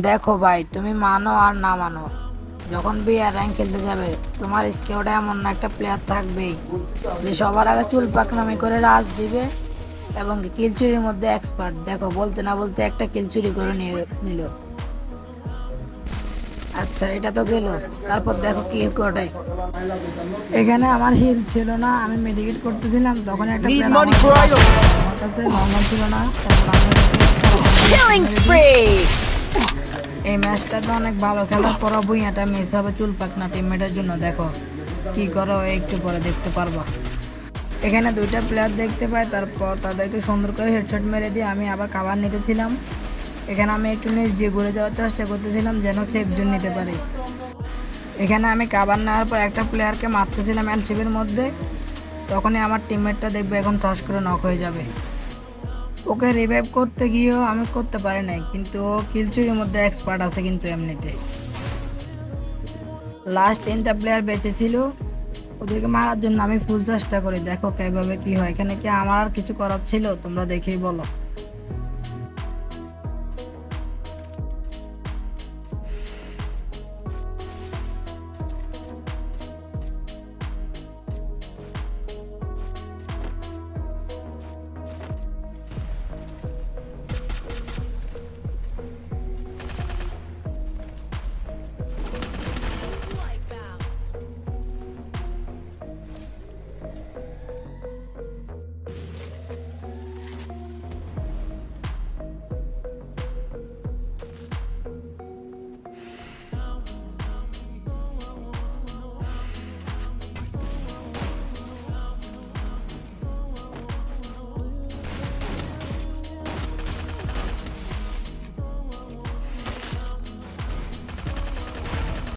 দেখো ভাই, তুমি মানো আর না মানো, যখন বিয়ার র্যাঙ্ক খেলতে যাবে তোমার স্কোয়াডে এমন একটা প্লেয়ার থাকবেই যে সবার আগে চুল পাকনামি করে রাজ দিবে এবং কিল চুরির মধ্যে এক্সপার্ট। দেখো, বলতে না বলতে একটা কিল চুরি করে নিয়ে নিল। আচ্ছা, এটা তো গেল। তারপর দেখো কি ঘটে। এখানে আমার হিল ছিল না, আমি মেডিকেট করতেছিলাম, তখন একটা Need প্লেয়ার money আমার for উপর items. আসলো। আমার কাছে নর্মাল ছিল না, তারপর আমি Killing ওটাকে spree! এই ম্যাচটা তো অনেক ভালো খেলার পরও ভুঁইয়াটা মিস হবে চুল পাকনা টিমমেটের জন্য। দেখো কি করো, একটু পরে দেখতে পারবা। এখানে দুইটা প্লেয়ার দেখতে পাই, তারপর তাদেরকে সুন্দর করে হেডশট মেরে দিয়ে আমি আবার কাভার নিতেছিলাম। এখানে আমি একটু নিচ দিয়ে ঘুরে যাওয়ার চেষ্টা করতেছিলাম যেন সেফ জোন নিতে পারি। এখানে আমি কাভার নেওয়ার পর একটা প্লেয়ারকে মারতেছিলাম এলসিবির মধ্যে, তখনই আমার টিমমেটটা দেখবে এখন টস করে নক হয়ে যাবে। ওকে রিভাইভ করতে গিয়েও আমি করতে পারি নাই, কিন্তু ও কিল চুরির মধ্যে এক্সপার্ট আছে কিন্তু এমনিতে। লাস্ট তিনটা প্লেয়ার বেঁচে ছিল, ওদেরকে মারার জন্য আমি ফুল চেষ্টা করি। দেখো কিভাবে কি হয়। এখানে কি আমার আর কিছু করার ছিল, তোমরা দেখেই বলো।